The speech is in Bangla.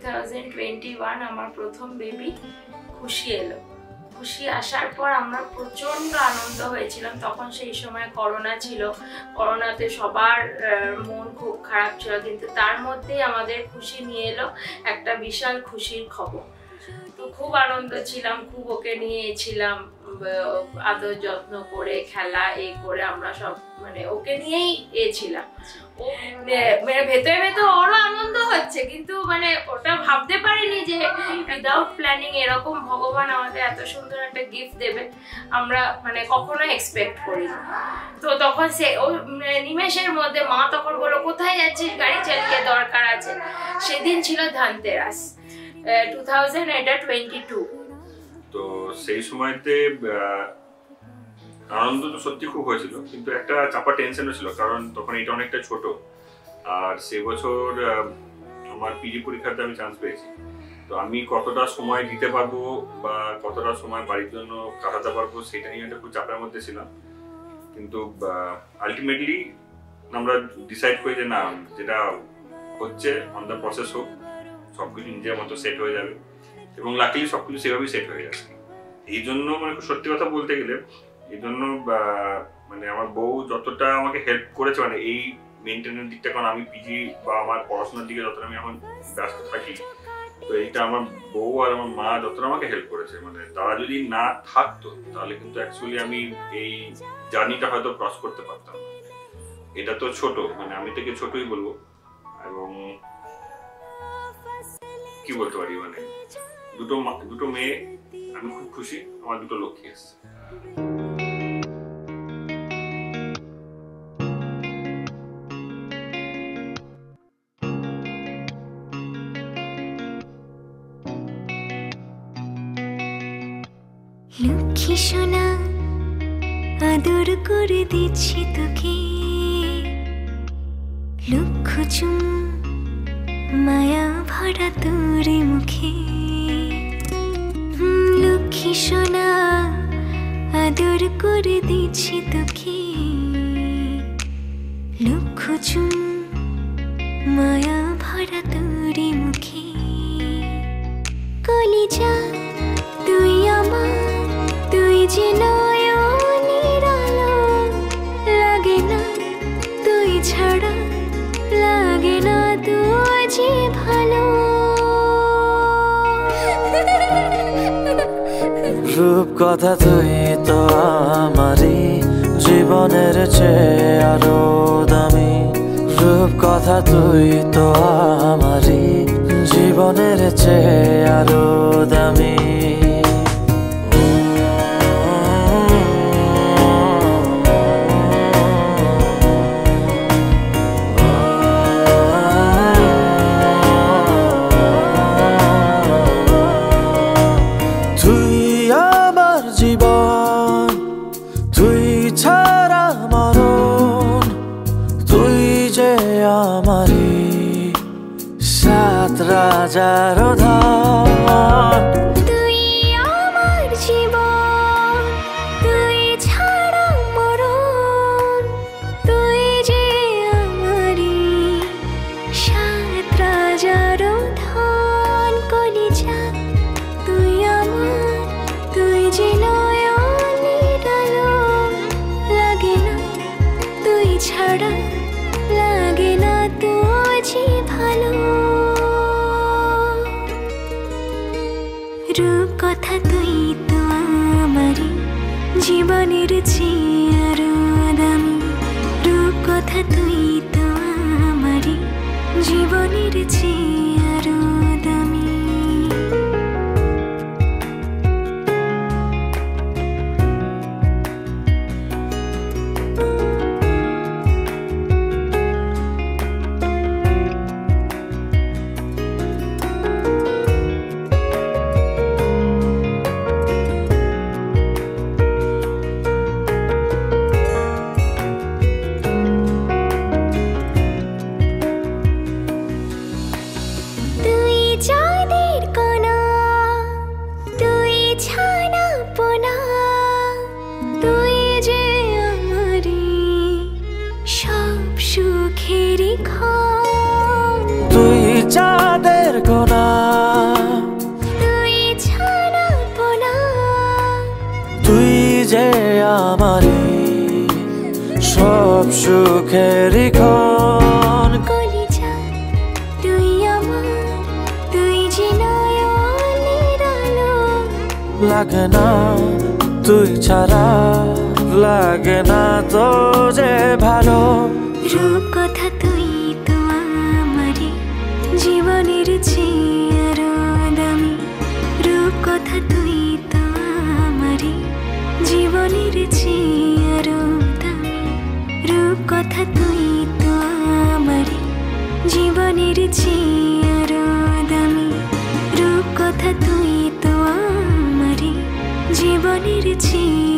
2021 আমার প্রথম বেবি খুশি এলো। খুশি আসার পর আমরা প্রচন্ড আনন্দ হয়েছিলাম। তখন সেই সময় করোনা ছিল, করোনাতে সবার মন খুব খারাপ ছিল, কিন্তু তার মধ্যেই আমাদের খুশি নিয়ে এলো একটা বিশাল খুশির খবর। তো খুব আনন্দ ছিলাম, খুব ওকে নিয়েছিলাম, আদর যত্ন করে খেলা এই করে আমরা সব মানে ওকে নিয়েই ছিলাম। ও মানে ভেতরে ভেতরে ওরও আনন্দ হচ্ছে, কিন্তু মানে ওটা ভাবতে পারিনি যে উইদাউট প্ল্যানিং এরকম ভগবান আমাদের এত সুন্দর একটা গিফট দেবে, আমরা মানে কখনো এক্সপেক্ট করিনি। তো তখন সে ও নিমেষের মধ্যে মা তখন বললো কোথায় যাচ্ছিস, গাড়ি চালিয়ে দরকার আছে। সেদিন ছিল ধনতেরাস 2022। তো সেই সময়তে আনন্দ তো সত্যি খুব হয়েছিল, কিন্তু একটা চাপা টেনশনও ছিল, কারণ তখন এটা অনেকটা ছোট। আর সে বছর আমার পিজি পরীক্ষাতে আমি চান্স পেয়েছি। তো আমি কতটা সময় দিতে পারবো বা কতটা সময় বাড়ির জন্য কাটাতে পারবো সেটা নিয়ে একটা খুব চাপের মধ্যে ছিলাম। কিন্তু আলটিমেটলি আমরা ডিসাইড করি যে না, যেটা হচ্ছে অন দ্য প্রসেস হোক, সবকিছু নিজের মতো সেট হয়ে যাবে, এবং লাকিলি সবকিছু সেভাবেই সেট হয়ে যাবে। এই জন্য মানে সত্যি কথা বলতে গেলে এই জন্য মানে আমার বউ যতটা আমাকে হেল্প করেছে মানে এই মেনটেনের দিকটা, কারণ আমি পিজি বা আমার পড়াশোনার দিকে যতটা আমি এখন ব্যস্ত থাকি, তো এইটা আমার বউ আর আমার মা যতটা আমাকে হেল্প করেছে, মানে তারা যদি না থাকতো তাহলে কিন্তু অ্যাকচুয়ালি আমি এই জার্নিটা হয়তো ক্রস করতে পারতাম না। এটা তো ছোট, মানে আমি থেকে ছোটই বলবো, এবং কি বলতে পারি মানে দুটো মেয়ে, আমি খুব খুশি আমার দুটো লক্ষ্মী এসছে। লক্ষ্মী সোনা আদর করে দিচ্ছি তোকে, লক্ষ চুম মায়া ভরা তোর মুখে। লক্ষ্মী সোনা আদর করে দিচ্ছি তোকে, লক্ষ চুম মায়া ভরা তোর মুখে। কলিজা তুই আমার, তুই যে নয়নের আলো, লাগে না তুই ছাড়া, লাগে না তুই যে ভালো। রূপ কথা তুই তো আমারই জীবনের চেয়ে আরো দামি, রূপ কথা তুই তো আমারই জীবনের চেয়ে আরো দামি। রাজার ধন তুই আমার জীবন, তুই ছাড়া মরণ, তুই যে আমারি সাত রাজার ধন। কলিজা তুই আমার, তুই যে নয়নের আলো, লাগে না তুই ছাড়া, লাগে না তুই যে ভালো। রূপ কথা তুই তো আমারই জীবনের চেয়ে আরো দামি, রূপ কথা তুই তো আমারই জীবনের চেয়ে আরো দামি। যে আমারই সব সুখেরই ক্ষণ। কলিজা তুই আমার, তুই যে নয়নের আলো। লাগে না তুই ছাড়া, লাগে না তো যে ভালো। রূপ কথা তুই তো আমারই জীবনের চেয়ে আরো দামি। রূপ কথা তুই তো আমারই জীবনের চেয়ে আরো দামি। রূপ কথা তুই তো আমারই জীবনের চেয়ে আরো দামি। রূপ কথা তুই তো আমারই জীবনের চেয়ে